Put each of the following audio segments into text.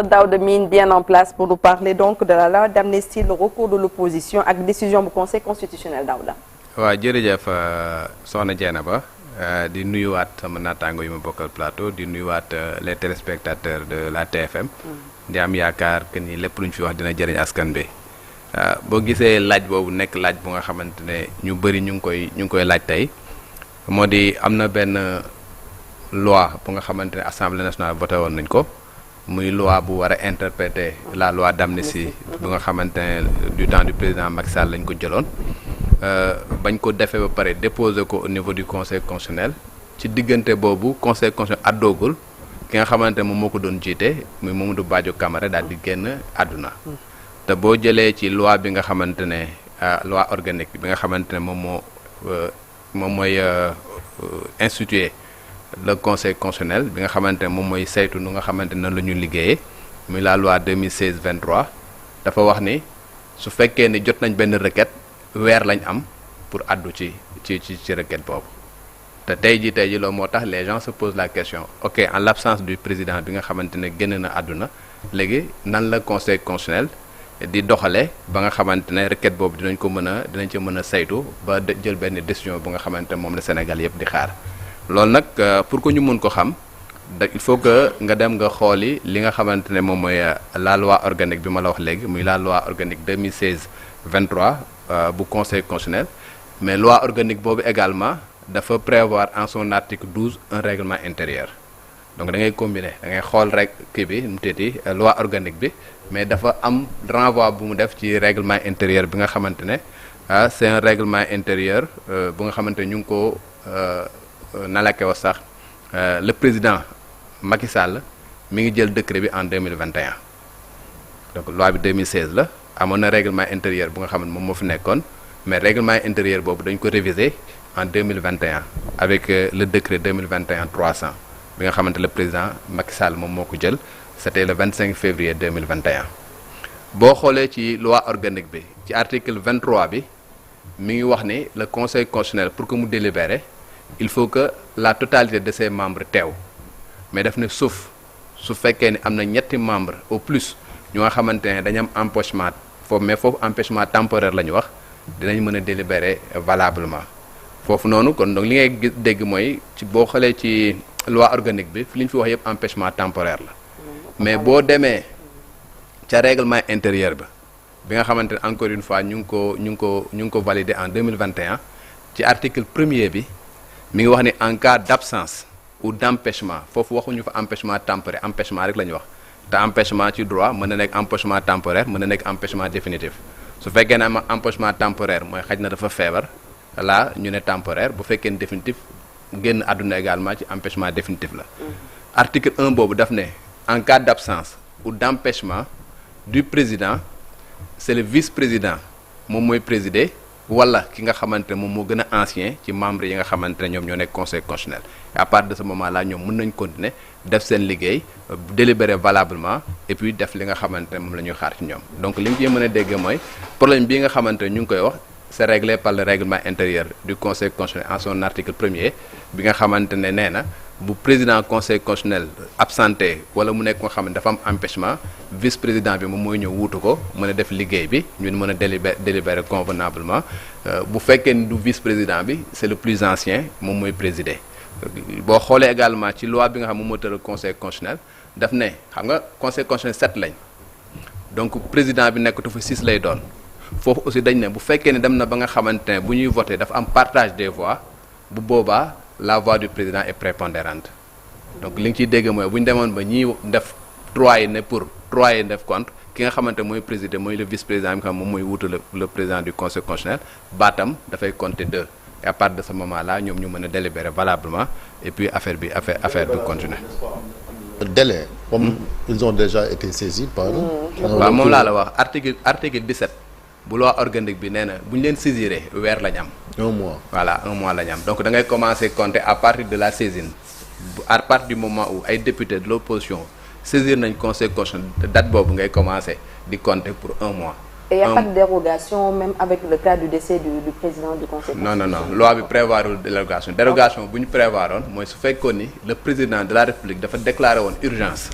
Daouda Mine bien en place pour nous parler donc de la loi d'amnistie, le recours de l'opposition ak décision bu conseil constitutionnel Daouda. waaw jërëjëf soxna Dieynaba di nuyuwaat sama naataango yu ma bokkal plateau di nuyuwaat les téléspectateurs de la TFM. di am yaakaar que ni lépp lu ñu fi wax dina jëriñ askan bi. boo gisee laaj boobu nekk laaj bu nga xamante ne ñu bëri ñu ngi koy laaj tey moo di am na benn loi bu nga xamante ne assemblée nationale voté woon nañ ko muy loi bu war a interpréter la loi d'amnistie bu nga xamante ne du temps du président Macky Sall lañ ko jëloon bañ ko defee ba pare déposer ko au niveau du conseil constitutionnel ci diggante boobu conseil constitutionnel addoogul ki nga xamante ne moom moo ko doon jiite muy Mamadou Badio Camara daal di génn àdduna. te boo jëlee ci loi bi nga xamante ne loi organique bi nga xamante ne moom mooy instituer le conseil constitutionnel bi nga xamante ne moom mooy saytu nu nga xamante ne la ñu liggéeyee muy la loi 2016-23 dafa wax ni su fekkee ni jot nañ benn requête weer lañ am pour addu ci requête boobu te tey ji loolu moo tax les gens se posent la question ok en l'absence du président bi nga xamante ne génn na àdduna léegi nan la conseil constitutionnel di doxale ba nga xamante ne requête boobu dinañ ci mën a saytu ba jël benn décision bu nga xamante ne moom la Sénégal yëpp di xaar loolu nag pour que ñu mën ko xam il faut que nga dem nga xooli li nga xamante ne moom mooy la loi organique bi ma la wax léegi muy la loi organique 2016-23 bu conseil constitutionnel mais loi organique boobu également dafa prévoir en son article 12 un règlement intérieur donc da ngay combiner da ngay xool rek kii bi mu tëddi loi organique bi mais dafa am renvoi bu mu def ci règlement intérieur bi nga xamante ne c'est un règlement intérieur bu nga xamante ne ñu ngi ko nalake wa sax le président Macky Sall mi ngi jël décret bi en 2021 donc loi bi 2016 la amoon na règlement intérieur bu nga xam ne moom moo fi nekkoon mais règlement intérieur boobu dañ ko réviser en 2021 avec le décret 2021-300 bi nga xamante le président Macky Sall moom moo ko jël c'était le 25 février 2021 boo xoolee ci loi organique bi ci article 23 bi mi ngi wax ni le conseil constitutionnel pour que mu délibérer il faut que la totalité de ses membres teew mais daf ne sauf su fekkee ni am na ñetti membres au plus ñu nga xamante ne dañu am empêchement foofu mais foofu empêchement temporaire la ñu wax dinañ mën a délibérer valablement foofu noonu kon donc li ngay dégg mooy ci boo xoolee ci loi organique bi fi li ñu fi wax yëpp empêchement temporaire la mais boo demee ca règlement intérieur bi nga xamante ne encore une fois ñu ngi ko validé en 2021 ci article premier bi mi ngi wax ni en cas d'absence ou d'empêchement foofu waxuñu fa empêchement temporaire empêchement rek la ñu wax te empêchement ci droit mën na nekk empêchement temporaire mën na nekk empêchement définitif su fekkee ne am empêchement temporaire mooy xaj na dafa feebar là ñu ne temporaire bu fekkee ne définitif génn àdduna également ci empêchement définitif la article 1 boobu daf ne en cas d'absence ou d'empêchement du président c'est le vice-président moom mooy présider wala ki nga xamante ne moom moo gën a ancien ci membres yi nga xamante ne ñoom ñoo nekk conseil constitutionnel et à partir de ce moment là ñoom mën nañ continuer def seen liggéey délibérer valablement et puis def li nga xamante ne moom la ñuy xaar ci ñoom donc li ñu ciy mën a dégg mooy problème bii nga xamante ne ñu ngi koy wax c'est réglé par le règlement intérieur du conseil constitutionnel en son article premier bi nga xamante ne nee na bu président conseil constitutionnel absenté wala mu nekk nga xam ne dafa am empêchement vice président bi moom mooy ñëw wuutu ko mën a def liggéey bi ñun mën a délibérer convenablement bu fekkee ni du vice président bi c'est le plus ancien moom mooy présider boo xoolee également ci loi bi nga xam moom moo tëral conseil constitutionnel daf ne xam nga conseil constitutionnel 7 lañ donc président bi nekkatu fa 6 lay doon foofu aussi dañ ne bu fekkee ne dem na ba nga xamante ne bu ñuy voter dafa am partage des voix bu boobaa la voix du président est prépondérante donc li nga ciy dégg mooy bu ñu demoon ba ñiy def 3 yi ne pour 3 yi def contre ki nga xamante mooy président mooy le vice président bi nga xam moom mooy wuutu le président du conseil constitutionnel baatam dafay compter 2 et à partir de ce moment là ñoom ñu mën a délibérer valablement et puis affaire bi continuer. délai comme ils ont déjà été saisis par. waaw moom laa la wax article 17 bu loi organique bi nee na bu ñu leen saisiré weer lañ am. 1 mois voilà 1 mois la ñu am donc da ngay commencer compter à partir de la saisine à partir du moment où ay députés de l'opposition saisir nañ conseil constitutionnel date boobu ngay commencer di compter pour 1 mois. Et il n'y a pas de dérogation même avec le cas du décès du président du conseil constitutionnel. non loi bi prévoirul dérogation bu ñu prévoiroon mooy su fekkoon ni le président de la république dafa déclaré woon urgence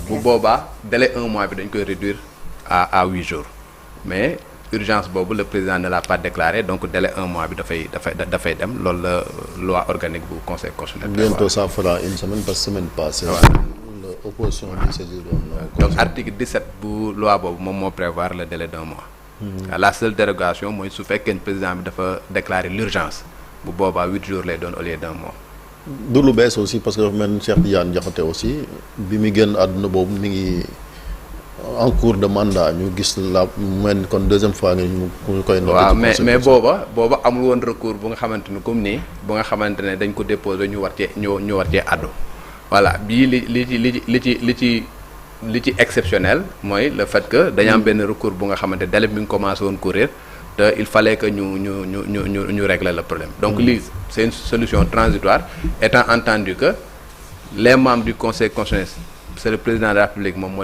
bu boobaa délai 1 mois bi dañ koy réduire à 8 jours mais urgence boobu le président ne l'a pas déclaré donc délai 1 mois bi dafay dem loolu la loi organique bu conseil constitutionnel. Bientôt ça fera une semaine parce que semaine passée. L'opposition bi saisir donc article 17 bu loi boobu moom moo prévoir le délai d'1 mois. La seule dérogation mooy su fekkee président bi dafa déclarer l'urgence bu boobaa 8 jours lay doon au lieu d'1 mois. du lu bees aussi parce que dafa mel ni Cheikh Tidiane Diakhaté aussi bi muy génn àdduna boobu mi ngi en cours de mandat ñu gis la mel ni kon deuxième fois nga ñu koy. waaw mais booba amul woon recours bu nga xamante ni comme nii bu nga xamante ne dañ ko déposé ñu war cee àddu voilà bii li ci exceptionnel mooy le fait que dañu am benn recours bu nga xamante délai bi nga commencé woon courir te il fallait que ñu régler le problème donc lii c'est une solution transitoire étant entendu que les membres du conseil constitutionnel c'est le président de la République moom moo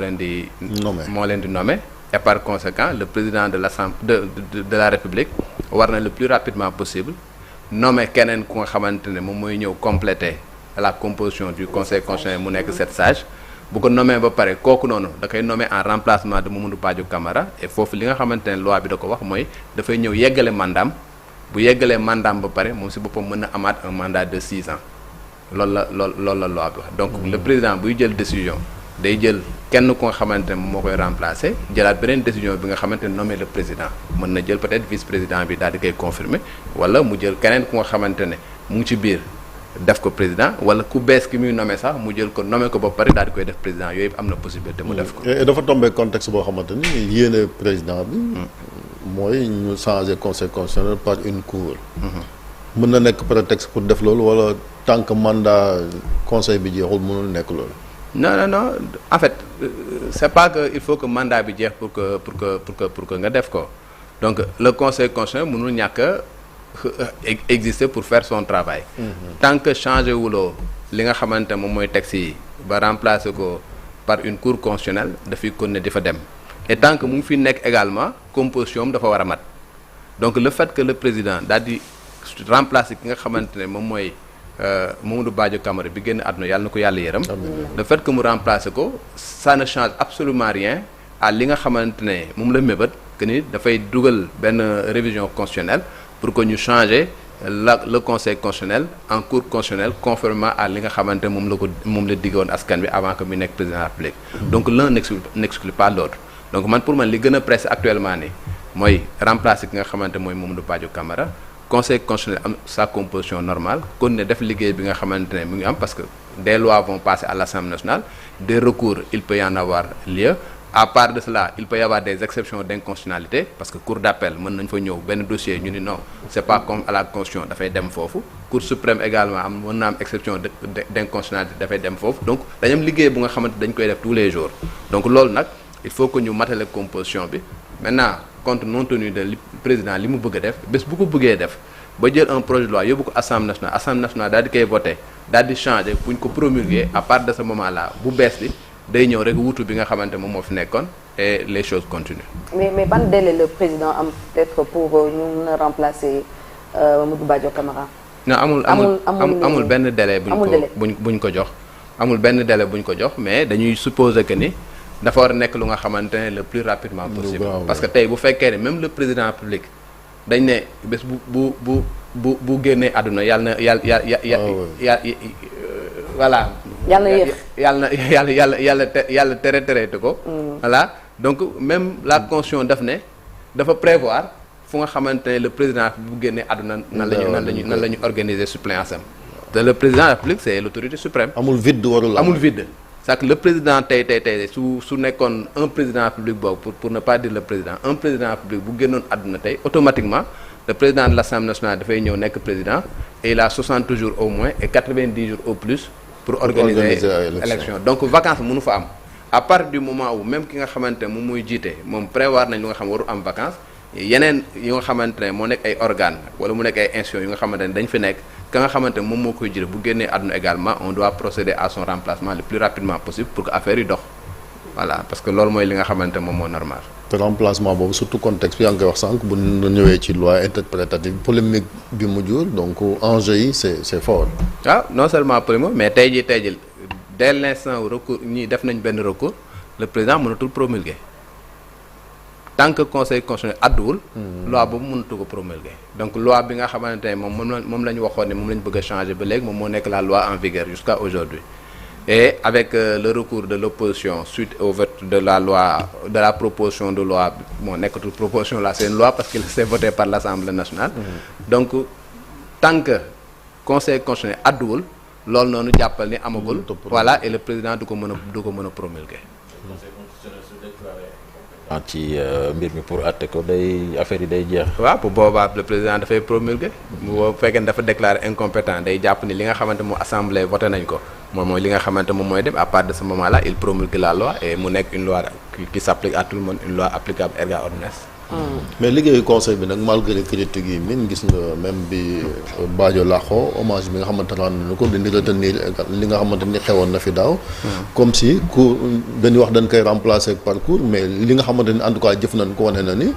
leen di nommer et par conséquent le président de l'Assemblée de la République war na le plus rapidement possible nommer keneen ku nga xamante ne moom mooy ñëw compléter la composition du conseil constitutionnel mu nekk 7 sages bu ko nommé ba pare kooku noonu da koy nommé en remplacement de Mamadou Badio Camara et foofu li nga xamante ne loi bi da ko wax mooy dafay ñëw yeggale mandaam bu yeggalee mandaam ba pare moom si boppam mën na amaat un mandat de 6 ans loolu la loi bi wax donc le président buy jël décision day jël kenn ku nga xamante ne moo koy remplacer jëlaat beneen décision bi nga xamante ne nommé le président mën na jël peut-être vice-président bi daal di koy confirmer wala mu jël keneen ku nga xamante ne mu ngi ci biir def ko président wala ku bees ki muy nommé sax mu jël ko nommé ko ba pare daal di koy def président yooyu am na possibilité mu def ko. et dafa tombé contexte boo xamante ni yéene président bi. mooy ñu changer conseil constitutionnel par une cour. mën na nekk prétexte pour def loolu wala tant que mandat conseil bi jeexul mënul nekk loolu. non en fait c'est pas que il faut que mandat bi jeex pour que nga def ko donc le conseil constitutionnel mënul ñàkk exister pour faire son travail. Tant que changé wuloo li nga xamante moom mooy texte yi ba remplacer ko par une cour constitutionnelle dafay continuer di fa dem et tant que mu ngi fi nekk également composition am dafa war a mat donc le fait que le président daal di remplacer ki nga xamante ne moom mooy Mamadou Badio Camara bi génn àdduna yàlla na ko yàlla yërëm. Le fait que mu remplacer ko ça ne change absolument rien à li nga xamante ne moom la mébét que ni dafay dugal benn révision constitutionnelle pour que ñu changer le conseil constitutionnel en cour constitutionnelle conformément à li nga xamante moom la diggoon askan bi avant que mu nekk président de la République. Donc l'un n'exclut pas l'autre donc man pour man li gën a pressé actuellement ni mooy remplacer ki nga xamante mooy Mamadou Badio Camara conseil constitutionnel am sa composition normale kon ne def liggéey bi nga xamante ne mu ngi am parce que des lois vont passer à l'Assemblée nationale des recours il peut y en avoir lieu. À part de cela il peut y avoir des exceptions d'inconstitutionnalité parce que cour d'appel mën nañ fa ñëw benn dossier ñu ni non c'est pas comme à la constitution dafay dem foofu cour suprême également mën na am exception d'inconstitutionnalité dafay dem foofu donc dañu am liggéey bu nga xamante dañ koy def tous les jours donc loolu nag il faut que ñu matale composition bi maintenant compte non tenu de li président li mu bëgg a def bés bu ko bëggee def ba jël un projet de loi yóbbu ko assemblée nationale daal di koy voter daal di changer bu ñu ko promulguer à part de ce moment là bu bees li day ñëw rek wutu bi nga xamante moom moo fi nekkoon et les choses continuent. mais ban délai le président am peut-être pour ñu mën a remplacer Mamadou Badio Camara. non amul benn délai buñ ko jox. amul benn délai buñ ko jox mais dañuy supposer que ni dafa war a nekk lu nga xamante ne le plus rapidement possible. parce que tey bu fekkee ne même le président de la République dañ ne bés bu génnee àdduna yàlla na voilà. yàlla tere ko. voilà donc même la constitution daf ne dafa prévoir fu nga xamante ne le président bu génnee àdduna nan la ñu organiser suppléance am te le président de la République c'est l'autorité suprême. amul vide c'est que le président tey su nekkoon un président de la République boobu pour ne pas dire le président un président de la République bu génnoon àdduna tey automatiquement le président de l'Assemblée nationale dafay ñëw nekk président et il a 60 jours au moins et 90 jours au plus. pour organiser élection donc vacances mënu fa am à partir du moment où même ki nga xamante ne moom mooy jiite moom prévoir nañ lu nga xam waru am vacances yeneen yi nga xamante ne moo nekk ay organes wala mu nekk ay institutions yi nga xamante ne dañ fi nekk ka nga xamante ne moom moo koy jiite bu génnee àdduna également on doit procéder à son remplacement le plus rapidement possible pour que affaire yi dox voilà parce que loolu mooy li nga xamante ne moom moo normal. te remplacement boobu surtout contexte bi yaa ngi koy wax sànq bu ñu ñëwee ci loi interprétative polémique bi mu jur donc enjeu yi c'est fort. waaw non seulement polémique mais tey jii dès l'instant où recours ñii def nañ benn recours le président mënatul promulguer tant que conseil constitutionnel adduwul loi boobu mënatu ko promulguer donc loi bi nga xamante ne moom la ñu waxoon ne moom la ñu bëgg a changer ba léegi moom moo nekk la loi en vigueur jusqu'à aujourd'hui et avec le recours de l'opposition suite au vote de la loi de la proposition de loi moo nekkatul proposition là c'est une loi parce qu'il s'est voté par l'Assemblée nationale donc tant que conseil constitutionnel adduwul loolu noonu jàppal ni amagul voilà et le président du ko mën a promulguer ci mbir mi pour àtte ko day affaire yi day jeex. waaw bu boobaa le président dafay promulguer bu fekkee ne dafa déclarer incompétent day jàpp ni li nga xamante moom assemblée voté nañ ko moom mooy li nga xamante moom mooy dem à partir de ce moment là il promulgue la loi et mu nekk une loi qui s'applique à tout le monde une loi applicable erga omnes. mais liggéeyu conseil bi nag malgré critiques yi min gis nga même bi Badio laaxoo hommage bi nga xamante ne nañu ko dañuy retenir li nga xamante ni xewoon na fi daaw. comme si ku dañuy wax dañ koy remplacer par cours mais li nga xamante ni en tout cas jëf nañ ko wane na ni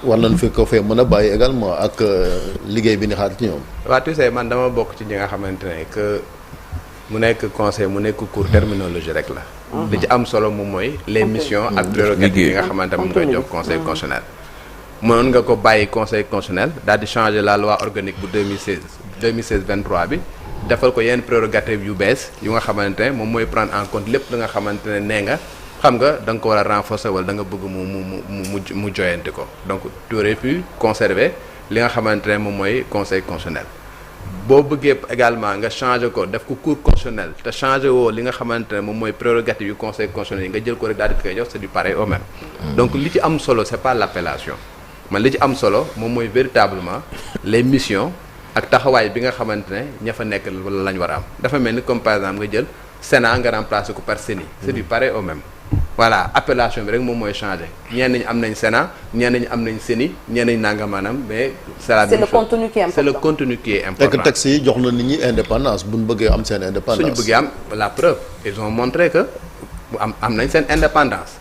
war nañ fi ko fee mën a bàyyi également ak liggéey bi ni xaar ci ñoom. waaw tu sais man dama bokk ci ñi nga xamante ne que mu nekk conseil mu nekk cours terminologie rek la. li ci am solo moom mooy les missions ak prérogatives yi nga xamante ne moom koy jox conseil constitutionnel. mënoon nga ko bàyyi conseil constitutionnel daal di changer la loi organique bu 2016-23 bi defal ko yenn prérogatives yu bees yu nga xamante ne moom mooy prendre en compte lépp li nga xamante ne nee nga xam nga da nga ko war a renforcer wala da nga bëgg mu joyante ko donc tu aurais pu conserver li nga xamante ne moom mooy conseil constitutionnel. boo bëggee également nga changer ko def ko cours constitutionnel te changer woo li nga xamante ne moom mooy prérogative yu conseil constitutionnel yi nga jël ko rek daal di koy jox c'est du pareil au même. donc li ci am solo c'est pas l'appellation man li ci am solo moom mooy véritablement les missions ak taxawaay bi nga xamante ne ña fa nekk la ñu war a am dafa mel ni comme par exemple nga jël Sénat nga remplacer ko par CENI c'est du pareil au même. voilà appellation bi rek moom mooy changer ñenn ñi am nañ Sénat ñenn ñi am nañ CENI ñenn ñi nanga maanaam mais. c'est le contenu qui est important c'est le contenu qui est important. fekk texte yi jox na nit ñi indépendance bu ñu bëggee am seen indépendance. suñu bëggee am la preuve ils ont montré que am nañ seen indépendance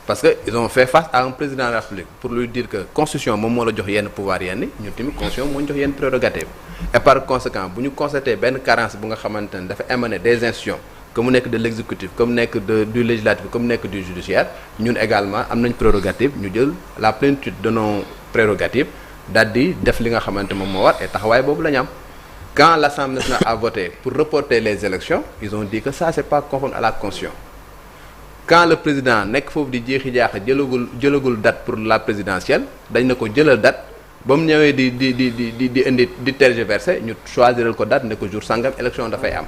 parce que ils ont fait face à un président de la République pour lui dire que constitution moom moo la jox yenn pouvoir yenn ñun tamit constitution moo ñu jox yenn prérogative et par conséquent bu ñu constaté benn carence bu nga xamante ne dafa émaner des institutions. comme nekk de l'exécutif comme nekk du législatif comme nekk du judiciaire ñun également am nañ prérogative ñu jël la plénitude de nos prérogatives daal di def li nga xamante moom moo war et taxawaay boobu la ñu am quand l'Assemblée nationale a voté pour reporter les élections ils ont dit que ça c'est pas conforme à la Constitution quand le président nekk foofu di jeexi jaaxa jëlagul date pour la présidentielle dañ na ko jëlal date ba mu ñëwee di indi di tergiverser ñu choisiral ko date ne ko jour sangam élection dafay am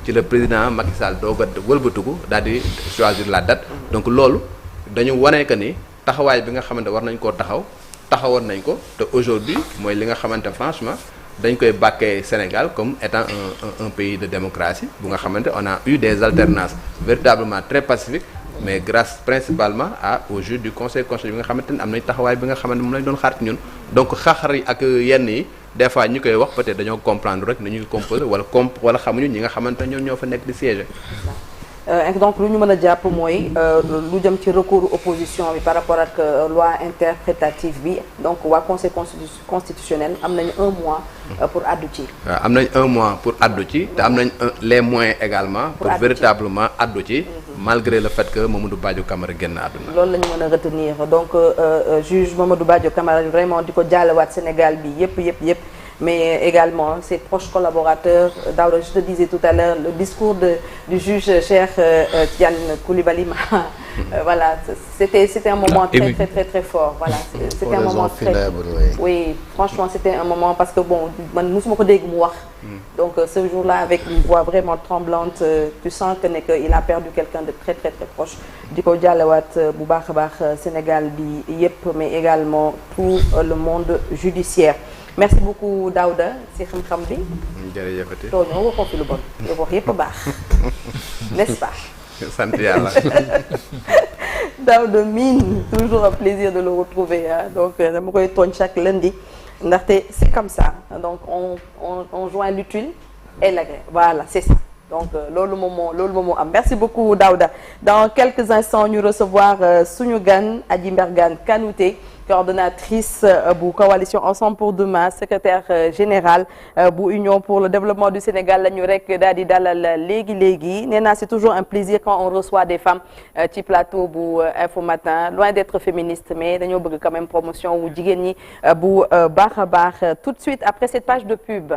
ci le président Macky Sall doog a wëlbatiku daal di choisir la date donc loolu dañu wane que ni taxawaay bi nga xamante war nañ koo taxawoon nañ ko te aujourd'hui mooy li nga xamante franchement dañ koy bàkkee Sénégal comme étant un pays de démocratie bu nga xamante on a eu des alternances véritablement très pacifiques mais grâce principalement au juge du conseil constitutionnel bi nga xamante ne am nañ taxawaay bi nga xamante moom lañ doon xaar ci ñun donc xaxar yi ak yenn yi des fois ñu koy wax peut-être dañoo comprendre rek ni ñuy composer wala xamuñu ñi nga xamante ne ñoo fa nekk di siéger. donc lu ñu mën a jàpp mooy lu jëm ci recours opposition bi par rapport ak loi interprétative bi donc waa conseil constitutionnel am nañu un mois pour addu ci. waaw am nañ un mois pour addu ci te am nañ les moyens également pour véritablement addu ci malgré le fait que Mamadou Badio Camara génn àdduna. loolu la ñu mën a retenir donc juge Mamadou Badio Camara vraiment di ko jaalewaat Sénégal bi yëpp mais également ses proches collaborateurs. Daouda, je te disais tout à l'heure le discours du juge Cheikh Tidiane Coulibaly voilà c'était un moment très fort voilà c'était un moment très oui franchement c'était un moment parce que bon man musuma ko dégg mu wax donc ce jour-là avec une voix vraiment tremblante tu sens que ne que il a perdu quelqu'un de très proche di ko jàllewaat bu baax a baax Sénégal bi yépp mais également tout le monde judiciaire. Merci beaucoup Daouda si xam-xam bi. jërëjëfati. tooñoo waxoo fi lu bon li wax yépp a baax n'est-ce pas. sant yàlla. Daouda Mine toujours un plaisir de le retrouver donc dama koy tooñ chaque lundi ndaxte c'est comme ça donc on joint l'utile et l'agréable voilà c'est ça. donc loolu moom moo am merci beaucoup Daouda dans quelques instants ñu recevoir suñu gan Adji Mbergane Kanouté coordonnatrice bu coalition Ensemble pour demain secrétaire générale bu Union pour le développement du Sénégal la ñu rek daal di dalal léegi nee naa c'est toujours un plaisir quand on reçoit des femmes ci plateau bu Infos Matin loin d'être féministe mais dañoo bëgg quand même promotion wu jigéen ñi bu baax a baax tout de suite après cette page de pub.